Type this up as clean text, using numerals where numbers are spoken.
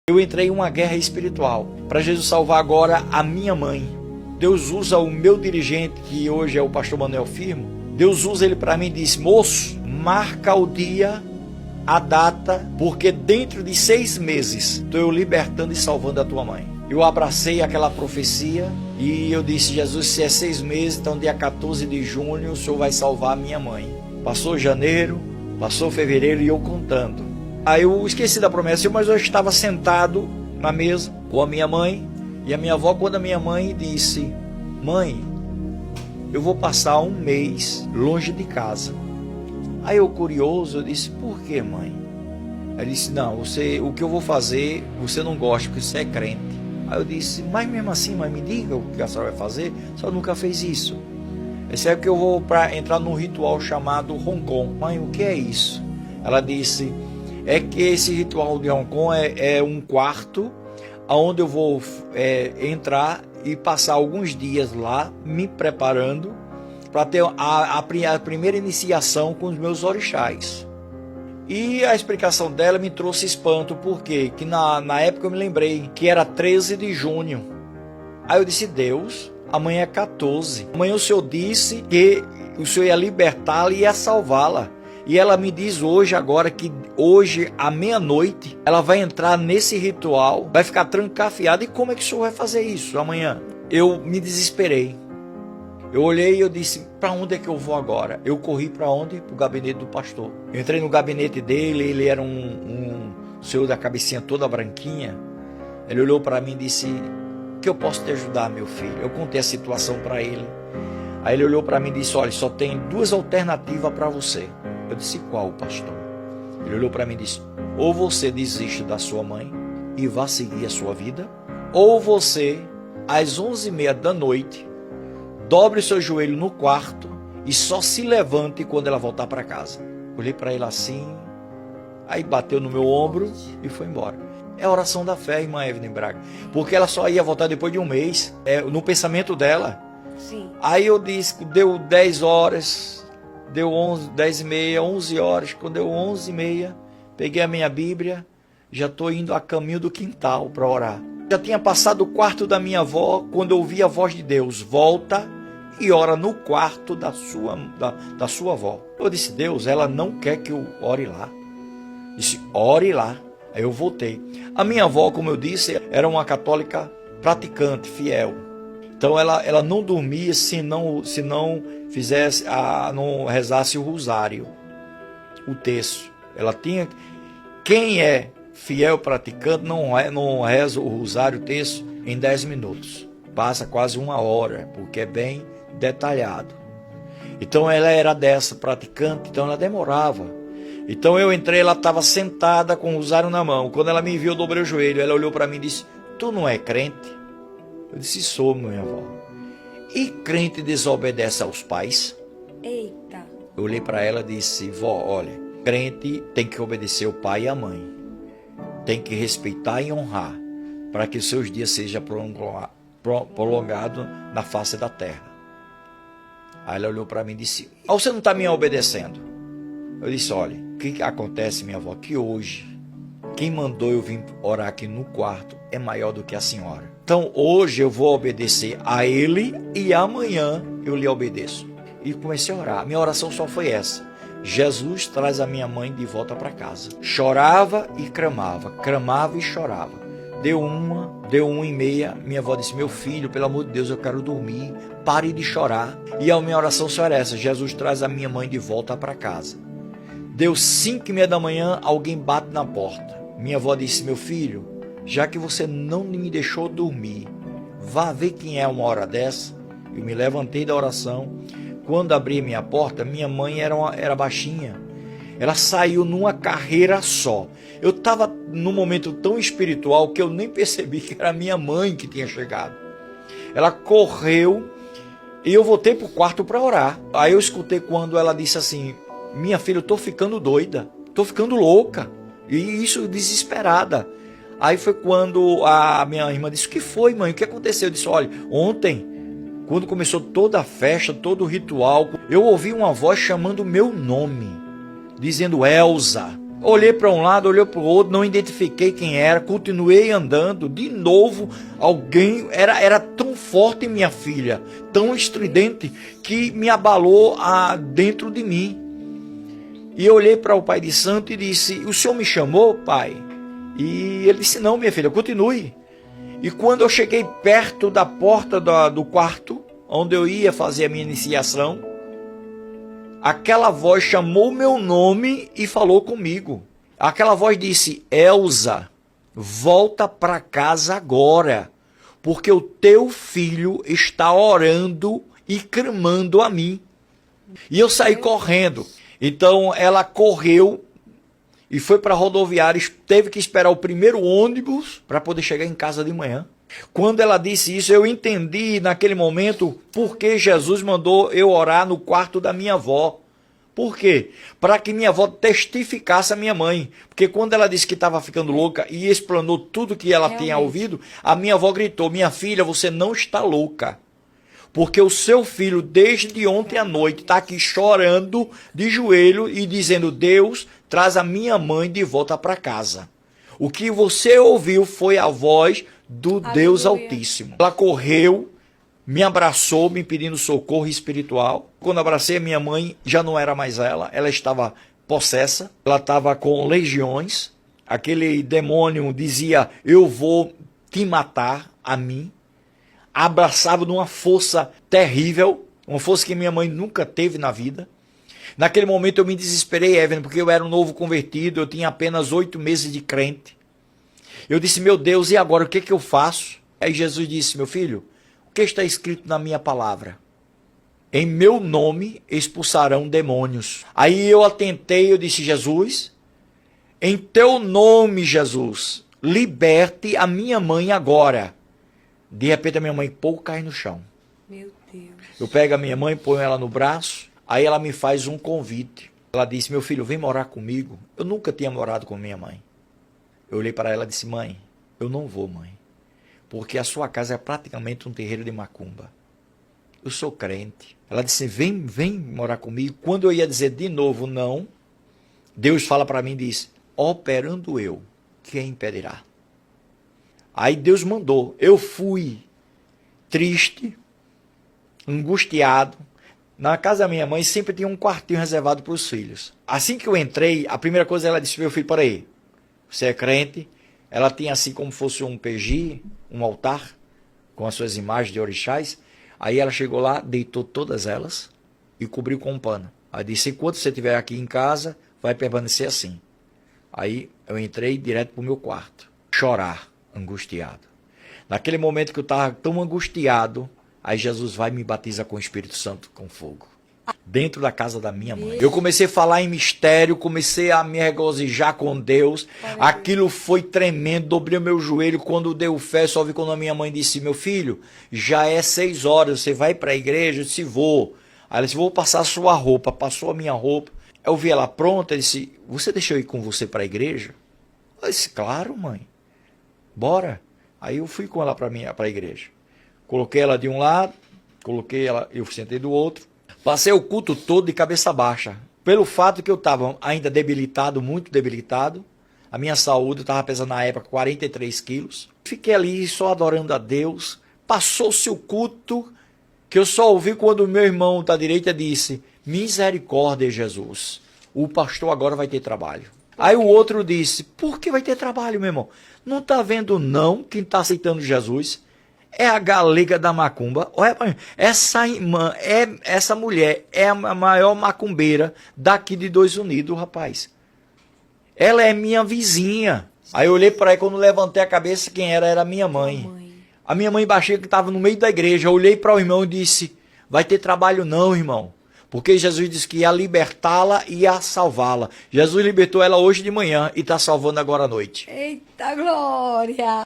Eu entrei em uma guerra espiritual para Jesus salvar agora a minha mãe. Deus usa o meu dirigente, que hoje é o pastor Manuel Firmo. Deus usa ele para mim e diz: moço, marca o dia, a data, porque dentro de 6 meses estou eu libertando e salvando a tua mãe. Eu abracei aquela profecia e eu disse: Jesus, se é 6 meses, então dia 14 de junho o Senhor vai salvar a minha mãe. Passou janeiro, passou fevereiro e eu contando. Aí eu esqueci da promessa, mas eu estava sentado na mesa com a minha mãe e a minha avó, quando a minha mãe disse: mãe, eu vou passar 1 mês longe de casa. Aí eu, curioso, eu disse: por que, mãe? Ela disse: não, o que eu vou fazer, você não gosta, porque você é crente. Aí eu disse: mas mesmo assim, mãe, me diga o que a senhora vai fazer, a senhora nunca fez isso. Esse é que eu vou entrar num ritual chamado Roncon. Mãe, o que é isso? Ela disse: é que esse ritual de Roncon é um quarto onde eu vou entrar e passar alguns dias lá me preparando para ter a primeira iniciação com os meus orixás. E a explicação dela me trouxe espanto, porque que na época eu me lembrei que era 13 de junho. Aí eu disse: Deus, amanhã é 14. Amanhã o Senhor disse que o Senhor ia libertá-la e ia salvá-la. E ela me diz hoje, agora, que hoje, à meia-noite, ela vai entrar nesse ritual, vai ficar trancafiada. E como é que o Senhor vai fazer isso amanhã? Eu me desesperei. Eu olhei e eu disse: para onde é que eu vou agora? Eu corri para onde? Para o gabinete do pastor. Eu entrei no gabinete dele, ele era um senhor da cabecinha toda branquinha. Ele olhou para mim e disse: que eu posso te ajudar, meu filho? Eu contei a situação para ele. Aí ele olhou para mim e disse: olha, só tem 2 alternativas para você. Eu disse: qual, pastor? Ele olhou para mim e disse: ou você desiste da sua mãe e vá seguir a sua vida, ou você, às 11h30 da noite, dobre o seu joelho no quarto e só se levante quando ela voltar para casa. Olhei para ele assim, aí bateu no meu ombro e foi embora. É a oração da fé, irmã Evelyn Braga, porque ela só ia voltar depois de 1 mês, no pensamento dela. Sim. Aí eu disse que deu 10 horas... Deu 10h30, 11 horas. Quando deu 11h30, peguei a minha Bíblia, já estou indo a caminho do quintal para orar. Já tinha passado o quarto da minha avó, quando eu ouvi a voz de Deus: volta e ora no quarto da sua avó. Eu disse: Deus, ela não quer que eu ore lá. Disse: ore lá. Aí eu voltei. A minha avó, como eu disse, era uma católica praticante, fiel. Então ela não dormia se não fizesse, não rezasse o rosário, o terço. Ela tinha. Quem é fiel praticante não reza o rosário, o terço, em 10 minutos. Passa quase 1 hora, porque é bem detalhado. Então ela era dessa praticante, então ela demorava. Então eu entrei, ela estava sentada com o rosário na mão. Quando ela me viu, eu dobrei o joelho. Ela olhou para mim e disse: tu não é crente? Eu disse: sou, minha avó. E crente desobedece aos pais? Eita. Eu olhei para ela e disse: vó, olha, crente tem que obedecer o pai e a mãe. Tem que respeitar e honrar, para que os seus dias sejam prolongados na face da terra. Aí ela olhou para mim e disse: você não está me obedecendo? Eu disse: olha, o que acontece, minha avó? Que hoje, quem mandou eu vir orar aqui no quarto é maior do que a senhora. Então hoje eu vou obedecer a ele e amanhã eu lhe obedeço. E comecei a orar. Minha oração só foi essa: Jesus, traz a minha mãe de volta para casa. Chorava e cramava e chorava. Deu 1h30, minha avó disse: meu filho, pelo amor de Deus, eu quero dormir, pare de chorar. E a minha oração só era essa: Jesus, traz a minha mãe de volta para casa. Deu 5h30 da manhã, alguém bate na porta. Minha avó disse: meu filho, já que você não me deixou dormir, vá ver quem é uma hora dessa. Eu me levantei da oração. Quando abri minha porta, minha mãe era baixinha. Ela saiu numa carreira só. Eu estava num momento tão espiritual que eu nem percebi que era minha mãe que tinha chegado. Ela correu e eu voltei para o quarto para orar. Aí eu escutei quando ela disse assim: minha filha, eu estou ficando doida, estou ficando louca. E isso desesperada. Aí foi quando a minha irmã disse: o que foi, mãe? O que aconteceu? Eu disse: olha, ontem, quando começou toda a festa, todo o ritual, eu ouvi uma voz chamando o meu nome, dizendo: Elza. Olhei para um lado, olhei para o outro, não identifiquei quem era, continuei andando. De novo, alguém era tão forte, minha filha, tão estridente, que me abalou dentro de mim. E eu olhei para o pai de santo e disse: o senhor me chamou, pai? E ele disse: não, minha filha, continue. E quando eu cheguei perto da porta do quarto, onde eu ia fazer a minha iniciação, aquela voz chamou meu nome e falou comigo. Aquela voz disse: Elza, volta para casa agora, porque o teu filho está orando e clamando a mim. E eu saí correndo. Então ela correu e foi para a rodoviária, teve que esperar o primeiro ônibus para poder chegar em casa de manhã. Quando ela disse isso, eu entendi naquele momento por que Jesus mandou eu orar no quarto da minha avó. Por quê? Para que minha avó testificasse a minha mãe. Porque quando ela disse que estava ficando louca e explanou tudo que ela tinha ouvido, a minha avó gritou: minha filha, você não está louca. Porque o seu filho, desde ontem à noite, está aqui chorando de joelho e dizendo: Deus, traz a minha mãe de volta para casa. O que você ouviu foi a voz do Deus Altíssimo. Ela correu, me abraçou, me pedindo socorro espiritual. Quando abracei a minha mãe, já não era mais ela estava possessa, ela estava com legiões. Aquele demônio dizia: eu vou te matar a mim. Abraçava numa força terrível, uma força que minha mãe nunca teve na vida. Naquele momento eu me desesperei, Evelyn, porque eu era um novo convertido, eu tinha apenas 8 meses de crente. Eu disse: meu Deus, e agora o que eu faço? Aí Jesus disse: meu filho, o que está escrito na minha palavra? Em meu nome expulsarão demônios. Aí eu atentei, eu disse: Jesus, em teu nome, Jesus, liberte a minha mãe agora. De repente a minha mãe cai no chão. Meu Deus. Eu pego a minha mãe, ponho ela no braço, aí ela me faz um convite. Ela disse: meu filho, vem morar comigo. Eu nunca tinha morado com minha mãe. Eu olhei para ela e disse: mãe, eu não vou, mãe. Porque a sua casa é praticamente um terreiro de macumba. Eu sou crente. Ela disse: vem morar comigo. Quando eu ia dizer de novo não, Deus fala para mim e diz: operando eu, quem impedirá? Aí Deus mandou. Eu fui triste, angustiado. Na casa da minha mãe sempre tinha um quartinho reservado para os filhos. Assim que eu entrei, a primeira coisa ela disse: meu filho, para aí, você é crente? Ela tinha assim como fosse um PG, um altar, com as suas imagens de orixás. Aí ela chegou lá, deitou todas elas e cobriu com um pano. Aí disse: enquanto você estiver aqui em casa, vai permanecer assim. Aí eu entrei direto para o meu quarto, chorar, angustiado. Naquele momento que eu estava tão angustiado, aí Jesus vai e me batiza com o Espírito Santo, com fogo. Dentro da casa da minha mãe. Eu comecei a falar em mistério, comecei a me regozijar com Deus. Aquilo foi tremendo, dobrei o meu joelho. Quando deu fé, só vi quando a minha mãe disse: meu filho, já é 6 horas, você vai para a igreja? Eu disse: vou. Aí ela disse: vou passar a sua roupa. Passou a minha roupa. Eu vi ela pronta, disse: você deixou eu ir com você para a igreja? Eu disse: claro, mãe. Bora. Aí eu fui com ela para a igreja. Coloquei ela de um lado, coloquei ela, eu sentei do outro. Passei o culto todo de cabeça baixa. Pelo fato que eu estava ainda debilitado, muito debilitado. A minha saúde estava pesando na época 43 quilos. Fiquei ali só adorando a Deus. Passou-se o culto, que eu só ouvi quando o meu irmão da direita disse: misericórdia, Jesus. O pastor agora vai ter trabalho. Aí o outro disse: por que vai ter trabalho, meu irmão? Não está vendo não quem está aceitando Jesus? É a galega da macumba. Essa mulher é a maior macumbeira daqui de Dois Unidos, rapaz. Ela é minha vizinha. Aí eu olhei para ela, quando levantei a cabeça, quem era? Era a minha mãe. A minha mãe baixinha que estava no meio da igreja. Eu olhei para o irmão e disse: vai ter trabalho não, irmão. Porque Jesus disse que ia libertá-la e ia salvá-la. Jesus libertou ela hoje de manhã e está salvando agora à noite. Eita glória!